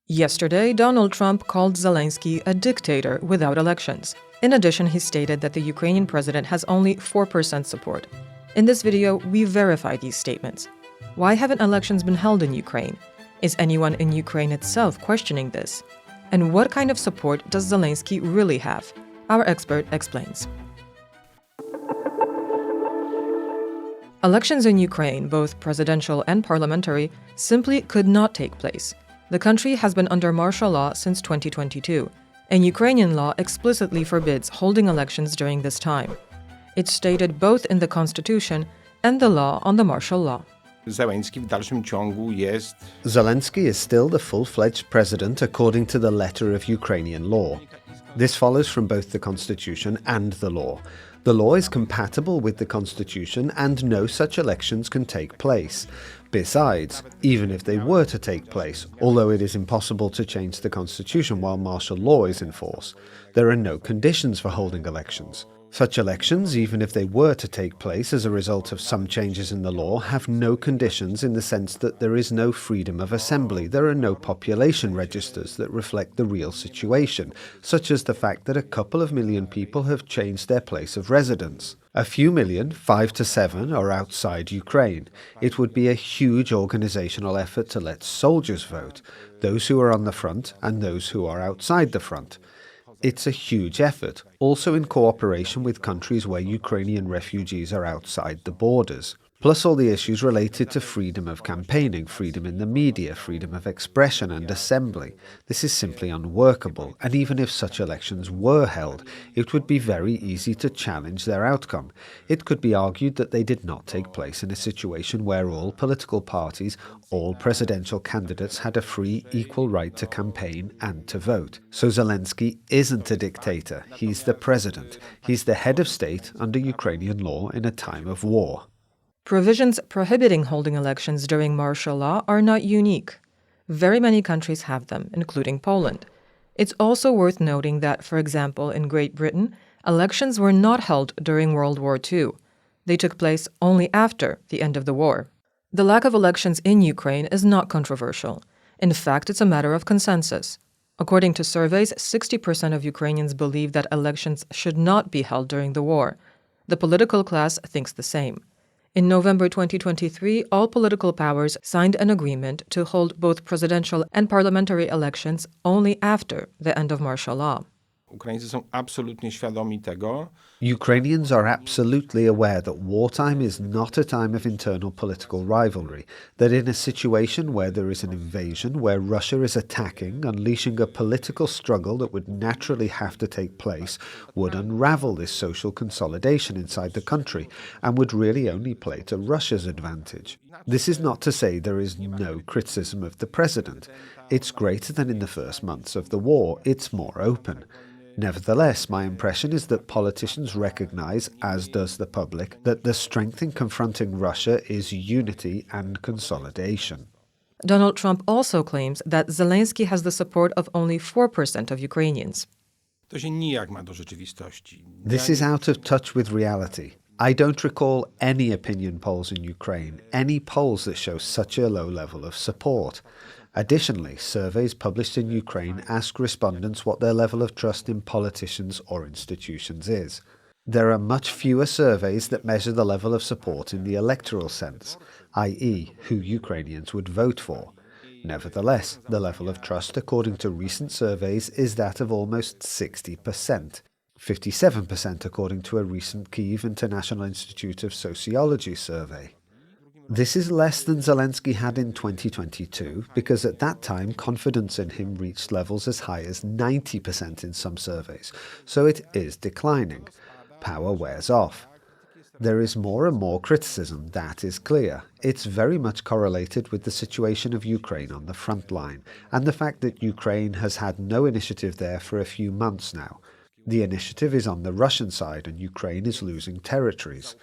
Yesterday, Donald Trump called Zelenskyy a dictator without elections. In addition, he stated that the Ukrainian president has only 4% support. In this video, we verify these statements. Why haven't elections been held in Ukraine? Is anyone in Ukraine itself questioning this? And what kind of support does Zelenskyy really have? Our expert explains. Elections in Ukraine, both presidential and parliamentary, simply could not take place. The country has been under martial law since 2022, and Ukrainian law explicitly forbids holding elections during this time. It's stated both in the constitution and the law on the martial law. Zelenskyy is still the full-fledged president according to the letter of Ukrainian law. This follows from both the constitution and the law. The law is compatible with the constitution and no such elections can take place. Besides, even if they were to take place, although it is impossible to change the constitution while martial law is in force, there are no conditions for holding elections. Such elections, even if they were to take place as a result of some changes in the law, have no conditions in the sense that there is no freedom of assembly, there are no population registers that reflect the real situation, such as the fact that a couple of million people have changed their place of residence. A few million, 5 to 7, are outside Ukraine. It would be a huge organizational effort to let soldiers vote, those who are on the front and those who are outside the front. It's a huge effort, also in cooperation with countries where Ukrainian refugees are outside the borders. Plus all the issues related to freedom of campaigning, freedom in the media, freedom of expression and assembly. This is simply unworkable, and even if such elections were held, it would be very easy to challenge their outcome. It could be argued that they did not take place in a situation where all political parties, all presidential candidates had a free, equal right to campaign and to vote. So Zelenskyy isn't a dictator, he's the president. He's the head of state under Ukrainian law in a time of war. Provisions prohibiting holding elections during martial law are not unique. Very many countries have them, including Poland. It's also worth noting that, for example, in Great Britain, elections were not held during World War II. They took place only after the end of the war. The lack of elections in Ukraine is not controversial. In fact, it's a matter of consensus. According to surveys, 60% of Ukrainians believe that elections should not be held during the war. The political class thinks the same. In November 2023, all political powers signed an agreement to hold both presidential and parliamentary elections only after the end of martial law. Ukrainians are absolutely aware that wartime is not a time of internal political rivalry, that in a situation where there is an invasion, where Russia is attacking, unleashing a political struggle that would naturally have to take place, would unravel this social consolidation inside the country and would really only play to Russia's advantage. This is not to say there is no criticism of the president. It's greater than in the first months of the war. It's more open. Nevertheless, my impression is that politicians recognize, as does the public, that the strength in confronting Russia is unity and consolidation. Donald Trump also claims that Zelenskyy has the support of only 4% of Ukrainians. This is out of touch with reality. I don't recall any opinion polls in Ukraine, any polls that show such a low level of support. Additionally, surveys published in Ukraine ask respondents what their level of trust in politicians or institutions is. There are much fewer surveys that measure the level of support in the electoral sense, i.e., who Ukrainians would vote for. Nevertheless, the level of trust, according to recent surveys, is that of almost 60%. 57% according to a recent Kyiv International Institute of Sociology survey. This is less than Zelenskyy had in 2022 because at that time confidence in him reached levels as high as 90% in some surveys, so it is declining. Power wears off. There is more and more criticism, that is clear. It's very much correlated with the situation of Ukraine on the front line and the fact that Ukraine has had no initiative there for a few months now. The initiative is on the Russian side and Ukraine is losing territories.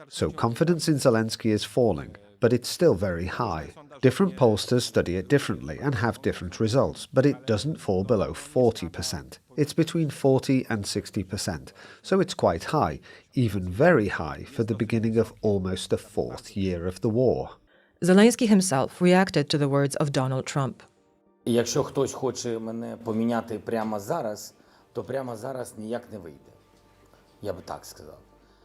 So confidence in Zelenskyy is falling, but it's still very high. Different pollsters study it differently and have different results, but it doesn't fall below 40%. It's between 40 and 60%, so it's quite high, even very high for the beginning of almost the fourth year of the war. Zelenskyy himself reacted to the words of Donald Trump. І якщо хтось хоче мене поміняти прямо зараз, то прямо зараз ніяк не вийде. Я би так сказав.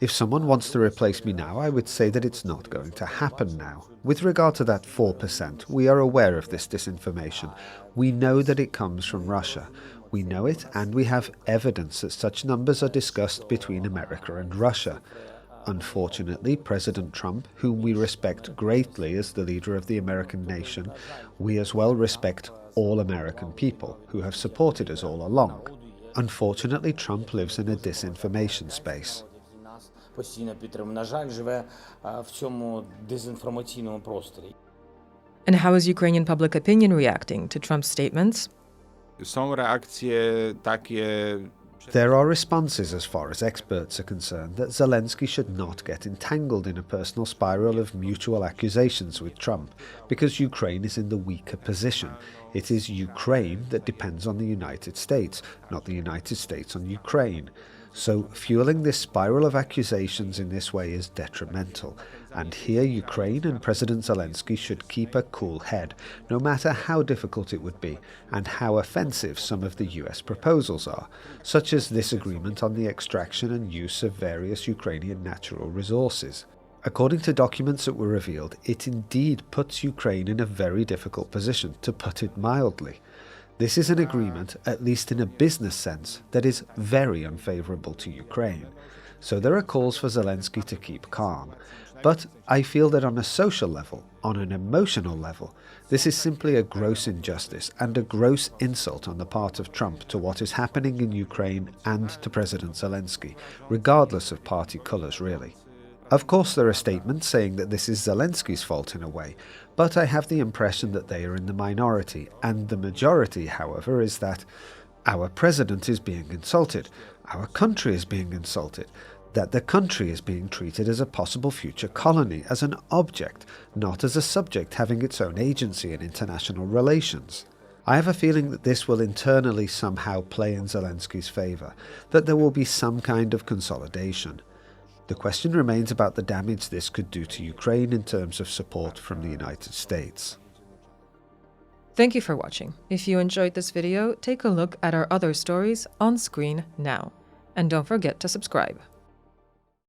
If someone wants to replace me now, I would say that it's not going to happen now. With regard to that 4%, we are aware of this disinformation. We know that it comes from Russia. We know it, and we have evidence that such numbers are discussed between America and Russia. Unfortunately, President Trump, whom we respect greatly as the leader of the American nation, we as well respect all American people who have supported us all along. Unfortunately, Trump lives in a disinformation space. Постійно підтримує. На жаль, живе в цьому дезінформаційному просторі. And how is Ukrainian public opinion reacting to Trump's statements? Są reakcje takie. There are responses as far as experts are concerned that Zelensky should not get entangled in a personal spiral of mutual accusations with Trump, because Ukraine is in the weaker position. It is Ukraine that depends on the United States, not the United States on Ukraine. So fueling this spiral of accusations in this way is detrimental, and here Ukraine and President Zelensky should keep a cool head, no matter how difficult it would be, and how offensive some of the US proposals are, such as this agreement on the extraction and use of various Ukrainian natural resources. According to documents that were revealed, it indeed puts Ukraine in a very difficult position, to put it mildly. This is an agreement, at least in a business sense, that is very unfavourable to Ukraine. So there are calls for Zelensky to keep calm. But I feel that on a social level, on an emotional level, this is simply a gross injustice and a gross insult on the part of Trump to what is happening in Ukraine and to President Zelensky, regardless of party colours really. Of course, there are statements saying that this is Zelensky's fault in a way, but I have the impression that they are in the minority, and the majority, however, is that our president is being insulted, our country is being insulted, that the country is being treated as a possible future colony, as an object, not as a subject having its own agency in international relations. I have a feeling that this will internally somehow play in Zelensky's favour, that there will be some kind of consolidation. The question remains about the damage this could do to Ukraine in terms of support from the United States. Thank you for watching. If you enjoyed this video, take a look at our other stories on screen now. And don't forget to subscribe.